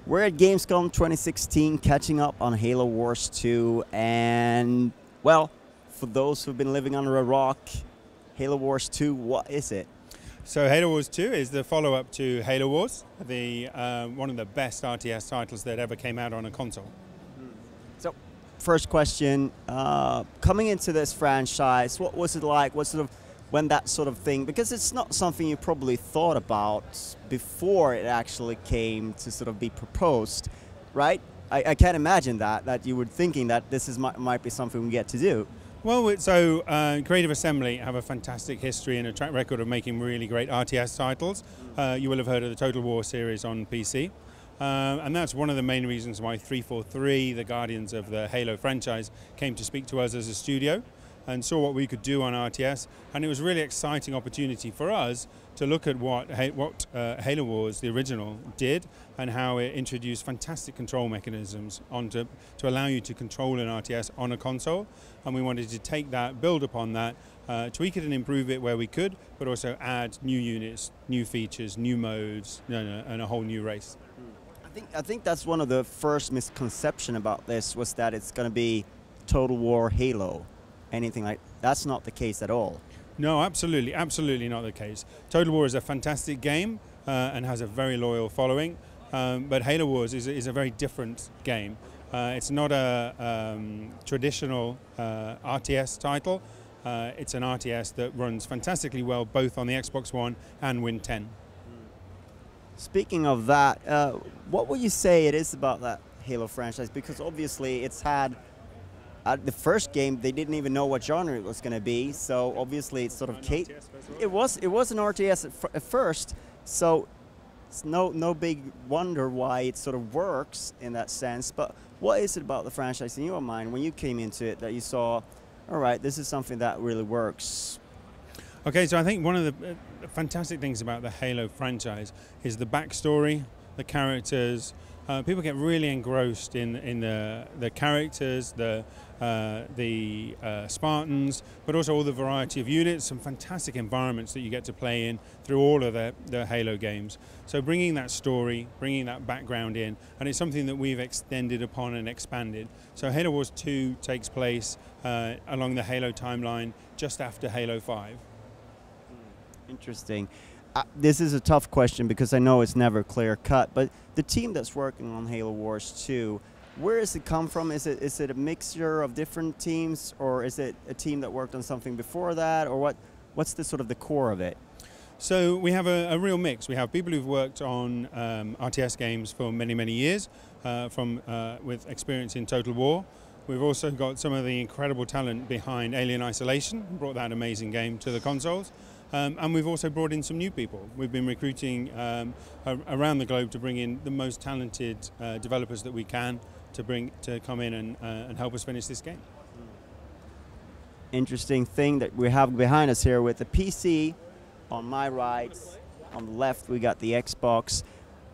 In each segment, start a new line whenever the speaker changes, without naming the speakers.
We're at Gamescom 2016 catching up on Halo Wars 2, and well, for those who've been living under a rock, Halo Wars 2, what is it?
So Halo Wars 2 is the follow-up to Halo Wars, the one of the best RTS titles that ever came out on a console.
So, first question, coming into this franchise, what was it like? What sort of, when that sort of thing, because it's not something you probably thought about before it actually came to sort of be proposed, right? I can't imagine that you were thinking that this is might be something we get to do.
Well, so Creative Assembly have a fantastic history and a track record of making really great RTS titles. You will have heard of the Total War series on PC. And that's one of the main reasons why 343, the guardians of the Halo franchise, came to speak to us as a studio and saw what we could do on RTS. And it was a really exciting opportunity for us to look at what Halo Wars, the original, did and how it introduced fantastic control mechanisms to allow you to control an RTS on a console. And we wanted to take that, build upon that, tweak it and improve it where we could, but also add new units, new features, new modes, and a whole new race.
I think that's one of the first misconceptions about this, was that it's going to be Total War Halo. Anything like that's not the case at all.
No, absolutely not the case. Total War is a fantastic game and has a very loyal following, but Halo Wars is a very different game. It's not a traditional RTS title. It's an RTS that runs fantastically well both on the Xbox One and Win 10.
Speaking of that, what would you say it is about that Halo franchise? Because obviously it's had the first game, they didn't even know what genre it was going to be, so obviously it's sort of it was an RTS at first, so it's no big wonder why it sort of works in that sense. But what is it about the franchise in your mind when you came into it that you saw, all right, this is something that really works?
Okay, so I think one of the fantastic things about the Halo franchise is the backstory, the characters. People get really engrossed in the characters, the Spartans, but also all the variety of units, some fantastic environments that you get to play in through all of the Halo games. So bringing that story, bringing that background in, and it's something that we've extended upon and expanded. So Halo Wars 2 takes place along the Halo timeline just after Halo 5.
Interesting. This is a tough question because I know it's never clear cut, but the team that's working on Halo Wars 2, where does it come from? Is it a mixture of different teams, or is it a team that worked on something before that, or what's the sort of the core of it?
So we have a real mix. We have people who've worked on RTS games for many years, with experience in Total War. We've also got some of the incredible talent behind Alien Isolation, brought that amazing game to the consoles. And we've also brought in some new people. We've been recruiting around the globe to bring in the most talented developers that we can to come in and help us finish this game.
Interesting thing that we have behind us here with the PC on my right, on the left we got the Xbox.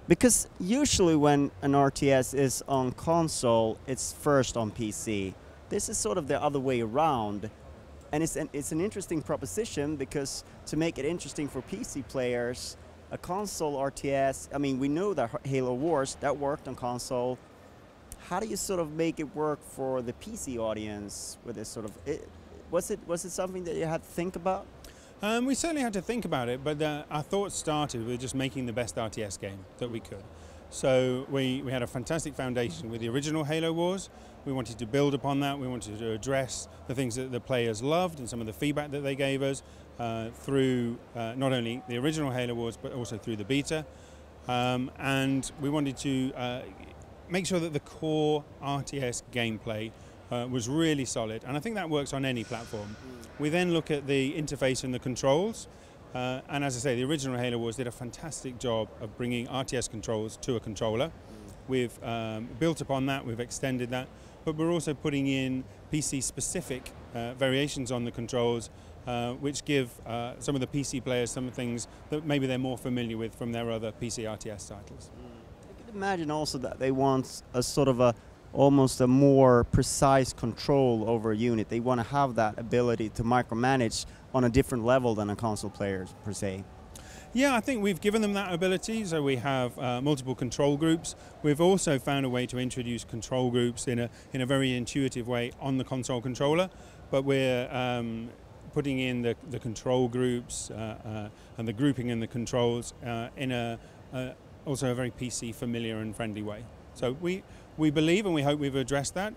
Because usually when an RTS is on console, it's first on PC. This is sort of the other way around. And it's an interesting proposition, because to make it interesting for PC players, a console RTS, I mean, we know that Halo Wars, that worked on console. How do you sort of make it work for the PC audience with this sort of, was it something that you had to think about?
We certainly had to think about it, but our thoughts started with just making the best RTS game that we could. So we had a fantastic foundation with the original Halo Wars. We wanted to build upon that. We wanted to address the things that the players loved and some of the feedback that they gave us through not only the original Halo Wars, but also through the beta. And we wanted to make sure that the core RTS gameplay was really solid. And I think that works on any platform. We then look at the interface and the controls. And as I say, the original Halo Wars did a fantastic job of bringing RTS controls to a controller. We've built upon that, we've extended that, but we're also putting in PC-specific variations on the controls, which give some of the PC players some things that maybe they're more familiar with from their other PC RTS titles.
I could imagine also that they want a sort of a almost a more precise control over a unit. They want to have that ability to micromanage on a different level than a console player per se.
Yeah, I think we've given them that ability, so we have multiple control groups. We've also found a way to introduce control groups in a very intuitive way on the console controller, but we're putting in the control groups and the grouping and the controls in also a very PC familiar and friendly way. So we believe and we hope we've addressed that.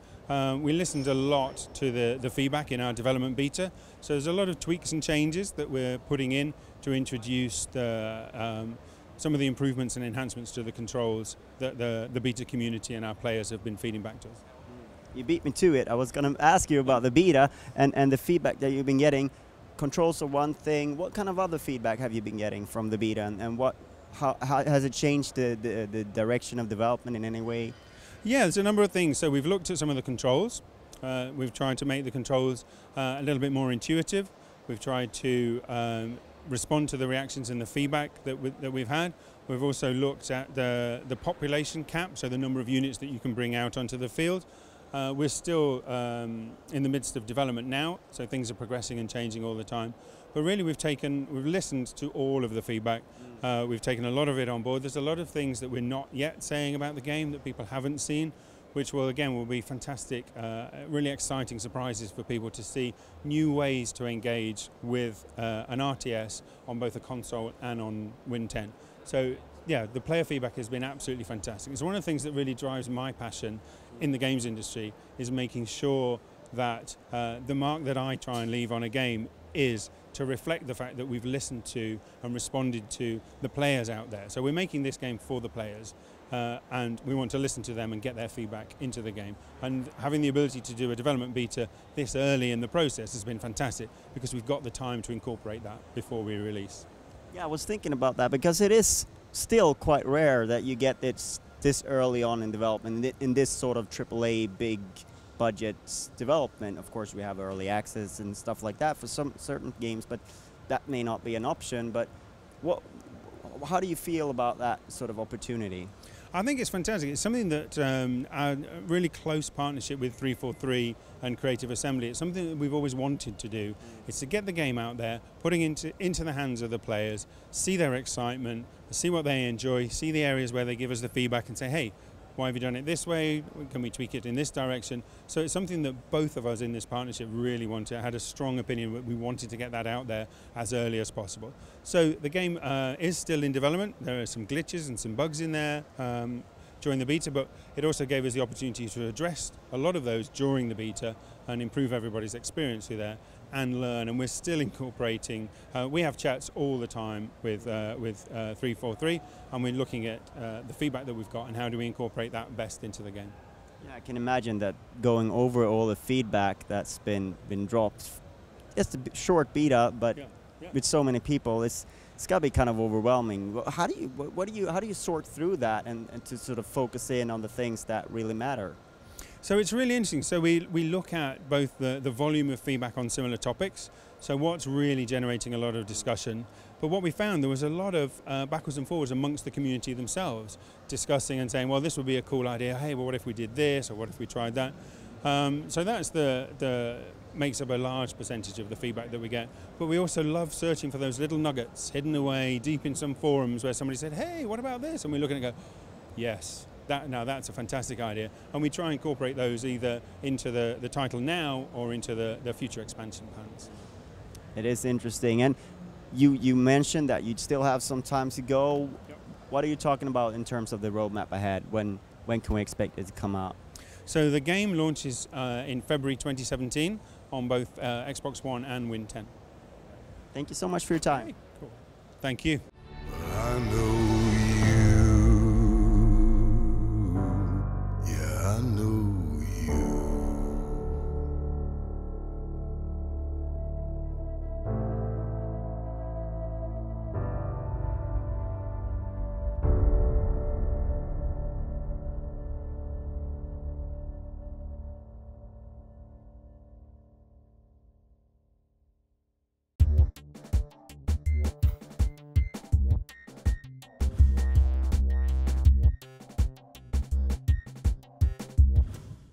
We listened a lot to the feedback in our development beta, so there's a lot of tweaks and changes that we're putting in to introduce some of the improvements and enhancements to the controls that the beta community and our players have been feeding back to us.
You beat me to it. I was going to ask you about the beta and the feedback that you've been getting. Controls are one thing. What kind of other feedback have you been getting from the beta, and how has it changed the direction of development in any way?
Yeah, there's a number of things. So we've looked at some of the controls. We've tried to make the controls a little bit more intuitive. We've tried to respond to the reactions and the feedback that we've had. We've also looked at the population cap, so the number of units that you can bring out onto the field. We're still in the midst of development now, so things are progressing and changing all the time. But really we've listened to all of the feedback. We've taken a lot of it on board. There's a lot of things that we're not yet saying about the game that people haven't seen, which will be fantastic, really exciting surprises for people to see new ways to engage with an RTS on both a console and on Win 10. So yeah, the player feedback has been absolutely fantastic. It's one of the things that really drives my passion in the games industry, is making sure that the mark that I try and leave on a game is to reflect the fact that we've listened to and responded to the players out there. So we're making this game for the players. And we want to listen to them and get their feedback into the game. And having the ability to do a development beta this early in the process has been fantastic, because we've got the time to incorporate that before we release.
Yeah, I was thinking about that, because it is still quite rare that you get this early on in development, in this sort of AAA big budget development. Of course, we have early access and stuff like that for some certain games, but that may not be an option. But how do you feel about that sort of opportunity?
I think it's fantastic. It's something that our really close partnership with 343 and Creative Assembly, it's something that we've always wanted to do. It's to get the game out there, putting into the hands of the players, see their excitement, see what they enjoy, see the areas where they give us the feedback and say, hey, why have you done it this way? Can we tweak it in this direction? So it's something that both of us in this partnership really wanted, had a strong opinion that we wanted to get that out there as early as possible. So the game is still in development. There are some glitches and some bugs in there during the beta, but it also gave us the opportunity to address a lot of those during the beta and improve everybody's experience through there and learn. And we're still incorporating, we have chats all the time with 343, and we're looking at the feedback that we've got and how do we incorporate that best into the game.
Yeah, I can imagine that going over all the feedback that's been dropped. It's a short beta, but with so many people, it's got to be kind of overwhelming. How do you sort through that and to sort of focus in on the things that really matter?
So it's really interesting. So we look at both the volume of feedback on similar topics, so what's really generating a lot of discussion, but what we found, there was a lot of backwards and forwards amongst the community themselves, discussing and saying, well, this would be a cool idea, hey, well, what if we did this, or what if we tried that? So that's makes up a large percentage of the feedback that we get, but we also love searching for those little nuggets hidden away deep in some forums where somebody said, hey, what about this? And we look at it and go, yes. Now that's a fantastic idea, and we try and incorporate those either into the title now or into the future expansion plans.
It is interesting, and you mentioned that you'd still have some time to go.
Yep.
What are you talking about in terms of the roadmap ahead? When can we expect it to come out?
So the game launches in February 2017 on both Xbox One and Win 10.
Thank you so much for your time.
Okay, cool. Thank you.
I know